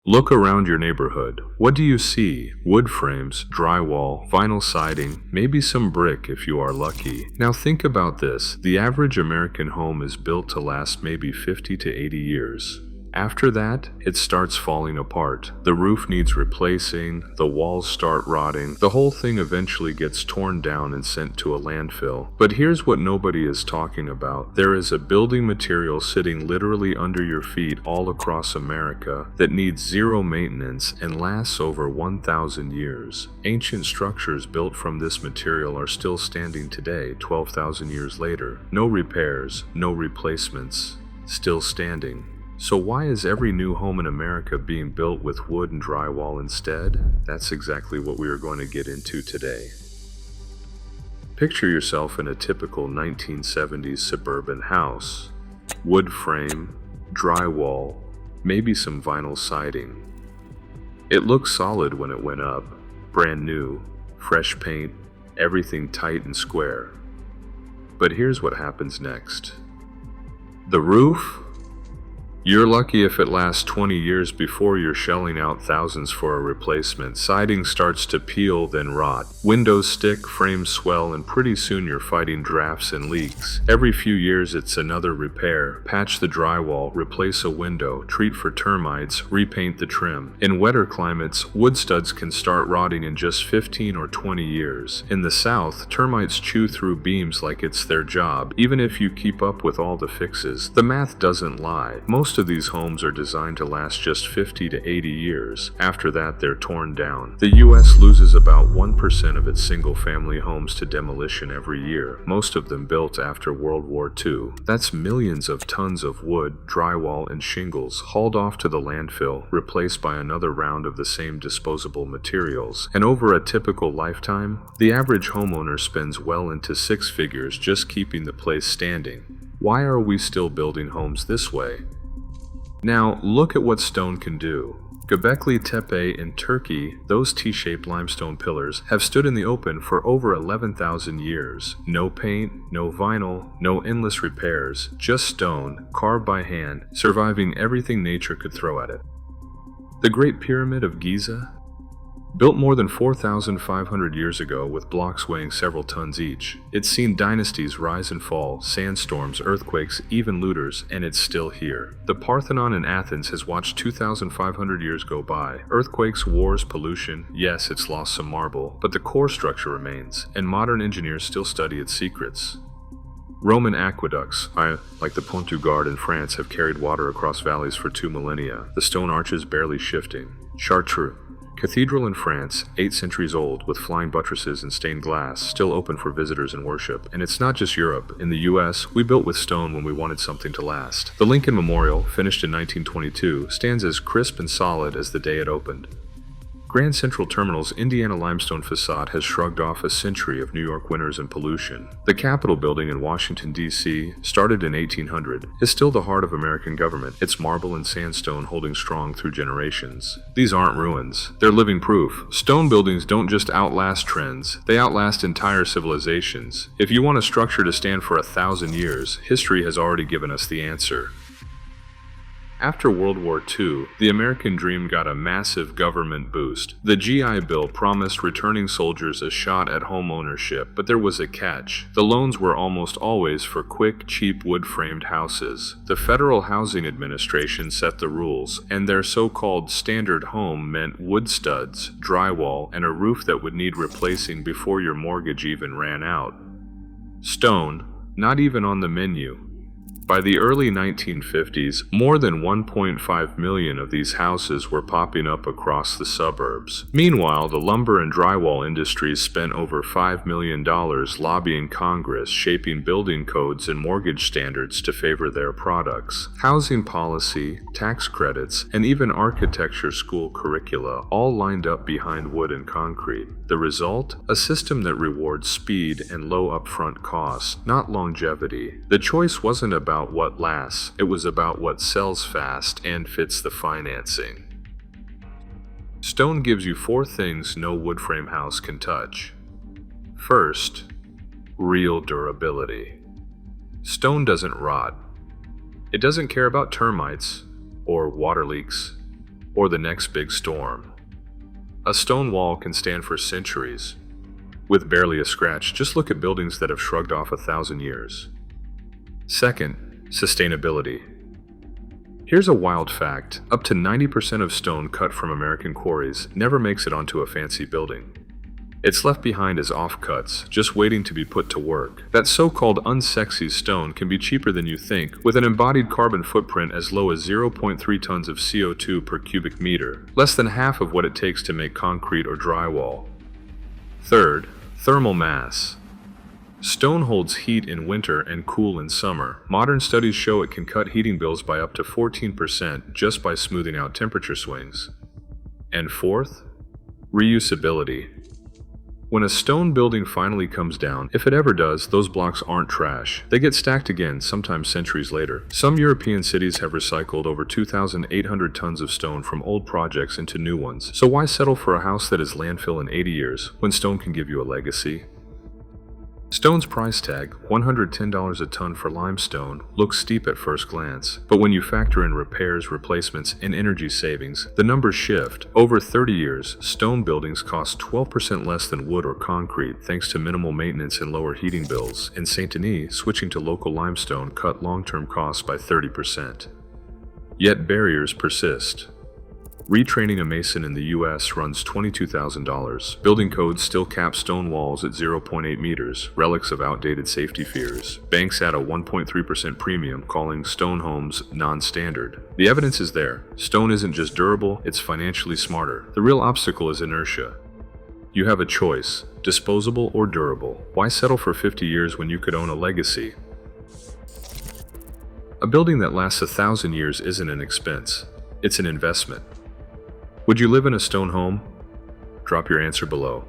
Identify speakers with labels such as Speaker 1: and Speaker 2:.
Speaker 1: Look around your neighborhood. What do you see? Wood frames, drywall, vinyl siding, maybe some brick if you are lucky. Now think about this. The average American home is built to last maybe 50 to 80 years. After that, it starts falling apart. The roof needs replacing, the walls start rotting, the whole thing eventually gets torn down and sent to a landfill. But here's what nobody is talking about. There is a building material sitting literally under your feet all across America that needs zero maintenance and lasts over 1,000 years. Ancient structures built from this material are still standing today, 12,000 years later. No repairs, no replacements, still standing. So why is every new home in America being built with wood and drywall instead? That's exactly what we are going to get into today. Picture yourself in a typical 1970s suburban house. Wood frame, drywall, maybe some vinyl siding. It looked solid when it went up, brand new, fresh paint, everything tight and square. But here's what happens next. The roof? You're lucky if it lasts 20 years before you're shelling out thousands for a replacement. Siding starts to peel, then rot. Windows stick, frames swell, and pretty soon you're fighting drafts and leaks. Every few years it's another repair. Patch the drywall, replace a window, treat for termites, repaint the trim. In wetter climates, wood studs can start rotting in just 15 or 20 years. In the South, termites chew through beams like it's their job, even if you keep up with all the fixes. The math doesn't lie. Most of these homes are designed to last just 50 to 80 years. After that, they're torn down. The U.S. loses about 1% of its single-family homes to demolition every year, most of them built after World War II. That's millions of tons of wood, drywall, and shingles hauled off to the landfill, replaced by another round of the same disposable materials. And over a typical lifetime, the average homeowner spends well into six figures just keeping the place standing. Why are we still building homes this way? Now, look at what stone can do. Göbekli Tepe in Turkey, those T-shaped limestone pillars, have stood in the open for over 11,000 years. No paint, no vinyl, no endless repairs, just stone, carved by hand, surviving everything nature could throw at it. The Great Pyramid of Giza? Built more than 4,500 years ago with blocks weighing several tons each. It's seen dynasties rise and fall, sandstorms, earthquakes, even looters, and it's still here. The Parthenon in Athens has watched 2,500 years go by. Earthquakes, wars, pollution, yes, it's lost some marble, but the core structure remains, and modern engineers still study its secrets. Roman aqueducts, like the Pont du Gard in France, have carried water across valleys for 2 millennia, the stone arches barely shifting. Chartres, cathedral in France, 8 centuries old, with flying buttresses and stained glass, still open for visitors and worship. And it's not just Europe. In the US, we built with stone when we wanted something to last. The Lincoln Memorial, finished in 1922, stands as crisp and solid as the day it opened. Grand Central Terminal's Indiana limestone facade has shrugged off a century of New York winters and pollution. The Capitol building in Washington, D.C., started in 1800, is still the heart of American government, its marble and sandstone holding strong through generations. These aren't ruins. They're living proof. Stone buildings don't just outlast trends, they outlast entire civilizations. If you want a structure to stand for 1,000 years, history has already given us the answer. After World War II, the American dream got a massive government boost. The GI Bill promised returning soldiers a shot at home ownership, but there was a catch. The loans were almost always for quick, cheap wood-framed houses. The Federal Housing Administration set the rules, and their so-called standard home meant wood studs, drywall, and a roof that would need replacing before your mortgage even ran out. Stone, not even on the menu. By the early 1950s, more than 1.5 million of these houses were popping up across the suburbs. Meanwhile, the lumber and drywall industries spent over $5 million lobbying Congress, shaping building codes and mortgage standards to favor their products. Housing policy, tax credits, and even architecture school curricula all lined up behind wood and concrete. The result? A system that rewards speed and low upfront costs, not longevity. The choice wasn't about what lasts, it was about what sells fast and fits the financing. Stone gives you 4 things no wood frame house can touch. First, real durability. Stone doesn't rot. It doesn't care about termites, or water leaks, or the next big storm. A stone wall can stand for centuries. With barely a scratch, just look at buildings that have shrugged off 1,000 years. Second, sustainability. Here's a wild fact. Up to 90% of stone cut from American quarries never makes it onto a fancy building. It's left behind as offcuts, just waiting to be put to work. That so-called unsexy stone can be cheaper than you think, with an embodied carbon footprint as low as 0.3 tons of CO2 per cubic meter, less than half of what it takes to make concrete or drywall. Third, thermal mass. Stone holds heat in winter and cool in summer. Modern studies show it can cut heating bills by up to 14% just by smoothing out temperature swings. And fourth, reusability. When a stone building finally comes down, if it ever does, those blocks aren't trash. They get stacked again, sometimes centuries later. Some European cities have recycled over 2,800 tons of stone from old projects into new ones. So why settle for a house that is landfill in 80 years when stone can give you a legacy? Stone's price tag, $110 a ton for limestone, looks steep at first glance, but when you factor in repairs, replacements, and energy savings, the numbers shift. Over 30 years, stone buildings cost 12% less than wood or concrete thanks to minimal maintenance and lower heating bills. In Saint Denis, switching to local limestone cut long-term costs by 30%. Yet barriers persist. Retraining a mason in the U.S. runs $22,000. Building codes still cap stone walls at 0.8 meters, relics of outdated safety fears. Banks add a 1.3% premium, calling stone homes non-standard. The evidence is there. Stone isn't just durable, it's financially smarter. The real obstacle is inertia. You have a choice, disposable or durable. Why settle for 50 years when you could own a legacy? A building that lasts 1,000 years isn't an expense, it's an investment. Would you live in a stone home? Drop your answer below.